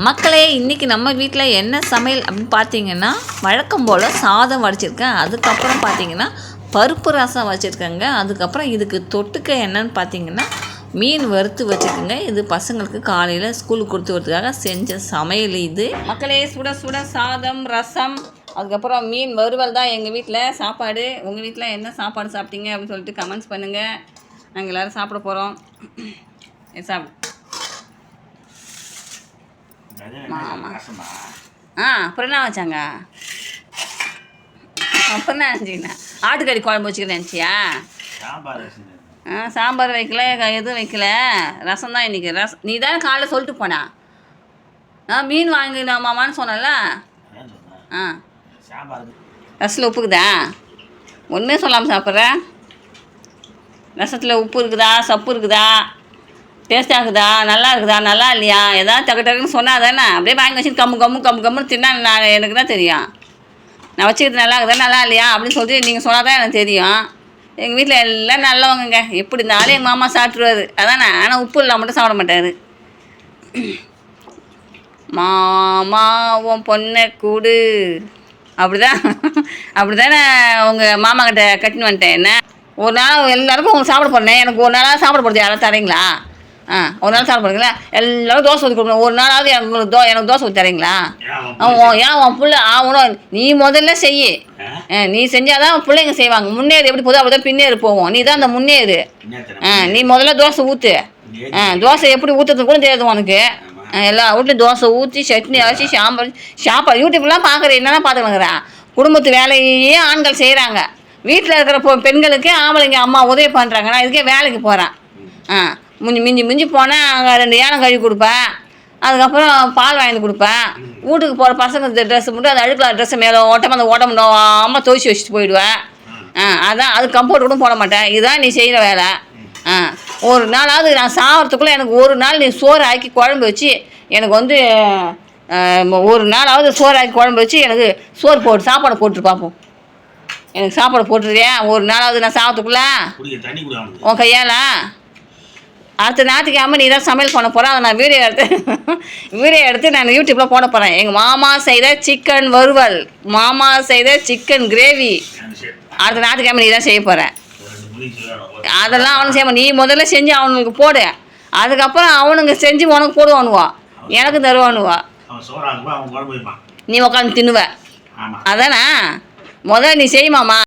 மக்களே, இன்றைக்கி நம்ம வீட்டில் என்ன சமையல் அப்படின்னு பார்த்தீங்கன்னா, வழக்கம் போல் சாதம் வடிச்சிருக்கேன். அதுக்கப்புறம் பார்த்தீங்கன்னா பருப்பு ரசம் வச்சுருக்கேங்க. அதுக்கப்புறம் இதுக்கு தொட்டுக்க என்னன்னு பார்த்தீங்கன்னா மீன் வறுத்து வச்சுருக்கேங்க. இது பசங்களுக்கு காலையில் ஸ்கூலுக்கு கொடுத்து வரதுக்காக செஞ்ச சமையல் இது. மக்களே, சுட சுட சாதம், ரசம், அதுக்கப்புறம் மீன் வறுவல் தான் எங்கள் வீட்டில் சாப்பாடு. உங்கள் வீட்டில் என்ன சாப்பாடு சாப்பிட்டீங்க அப்படின்னு சொல்லிட்டு கமெண்ட்ஸ் பண்ணுங்கள். நாங்கள் எல்லோரும் சாப்பிட போகிறோம். சாப்பிடு. அப்புறம் என்ன வச்சாங்க? அப்புறம் என்ன நினச்சிங்கண்ணா? ஆட்டுக்கறி குழம்பு வச்சுக்கிறேன் நினச்சியா? சாம்பார் வைக்கல, எதுவும் வைக்கல, ரசம் தான் இன்றைக்கி. ரசம் நீ தானே காலைல சொல்லிட்டு போனா மீன் வாங்கினாமான்னு சொன்னல. ரசத்தில் உப்பு இருக்குதா? ஒன்றுமே சொல்லாமல் சாப்பிட்ற. ரசத்தில் உப்பு இருக்குதா, சப்பு இருக்குதா, டேஸ்ட்டாக இருக்குதா, நல்லா இருக்குதா, நல்லா இல்லையா, ஏதாவது டக்கு டக்குன்னு சொன்னால் தானே. அப்படியே வாங்கி வச்சுட்டு கம்முன்னு தின்னா எனக்கு தான் தெரியும். நான் வச்சுக்கிறது நல்லா இருக்குதா, நல்லா இல்லையா அப்படின்னு சொல்லிட்டு நீங்கள் சொன்னால் தான் எனக்கு தெரியும். எங்கள் வீட்டில் எல்லாம் நல்லவங்க. எப்படி இருந்தாலும் எங்கள் மாமா சாப்பிட்ருவார். அதானே. ஆனால் உப்பு இல்லாமல் மட்டும் சாப்பிட மாட்டார். மாமா உன் பொண்ணை கூடு அப்படி தானே உங்கள் மாமா கிட்ட கட்டின்னு வந்துட்டேன். என்ன ஒரு நாள் எல்லாருக்கும் உங்களுக்கு சாப்பிட போடுறேன். எனக்கு ஒரு நாளாக சாப்பிட போடுறது யாராவது தரீங்களா? ஒரு நாள் சாப்பிட போடுறீங்களா? எல்லோரும் தோசை ஊற்றி கொடுக்கணும். ஒரு நாளாவது எனக்கு தோசை ஊற்றி தரீங்களா? ஏன் உன் பிள்ளை ஆகணும்? நீ முதல்ல செய்ய. நீ செஞ்சால் தான் பிள்ளைங்க செய்வாங்க. முன்னேறு எப்படி போதும் அப்படி தான் பின்னேறு போவோம். நீ தான் அந்த முன்னேறு. நீ முதல்ல தோசை ஊற்று. தோசை எப்படி ஊற்றுறது கூட தெரியாது உனக்கு. எல்லா வீட்லையும் தோசை ஊற்றி சட்னி அரைச்சி சாப்பாடு யூடியூப்லாம் பார்க்குற என்னென்னா பார்த்துக்கணுங்கிறா. குடும்பத்து வேலையே ஆண்கள் செய்கிறாங்க. வீட்டில் இருக்கிற பெண்களுக்கு ஆம்பளைங்க அம்மா உதவி பண்ணுறாங்க. நான் இதுக்கே வேலைக்கு போகிறேன். மிஞ்சி போனால் அங்கே 2 ஏனம் கழுவி கொடுப்பேன். அதுக்கப்புறம் பால் வாங்கி கொடுப்பேன். வீட்டுக்கு போகிற பசங்க ட்ரெஸ்ஸு மட்டும் அது அழுக்கலாம் ட்ரெஸ்ஸை மேலே அந்த ஓட்டம் அம்மா துவைச்சி வச்சுட்டு போயிடுவேன். அதான் அது கம்போர்ட் கூட போட மாட்டேன். இதுதான் நீ செய்கிற வேலை. ஒரு நாளாவது நான் சாகிறதுக்குள்ளே எனக்கு ஒரு நாள் நீ சோறு ஆக்கி குழம்பு வச்சு எனக்கு ஒரு நாளாவது சோறு ஆக்கி குழம்பு வச்சு எனக்கு சோறு போட்டு சாப்பாடு போட்டு பார்ப்போம். எனக்கு சாப்பாடு போட்டுருவியா ஒரு நாளாவது நான் சாகிறதுக்குள்ளே உன் கையால்? அடுத்த ஞாயிற்றுக்கிழமை நீ தான் சமையல் பண்ண போகிறேன். அதை நான் வீடியோ எடுத்து நான் யூடியூப்பில் போட போகிறேன். எங்கள் மாமா செய்த சிக்கன் வறுவல், மாமா செய்த சிக்கன் கிரேவி அடுத்த ஞாயிற்றுக்கிழமை நீ தான் செய்ய போகிறேன். அதெல்லாம் அவனுக்கு செய்ய நீ முதல்ல செஞ்சு அவனுக்கு போடு. அதுக்கப்புறம் அவனுங்க செஞ்சு உனக்கு போடுவானுவா, எனக்கு தருவானுவா. நீ உட்காந்து தின்னுவ. அதானே. முதல்ல நீ செய்யுமாம்மா.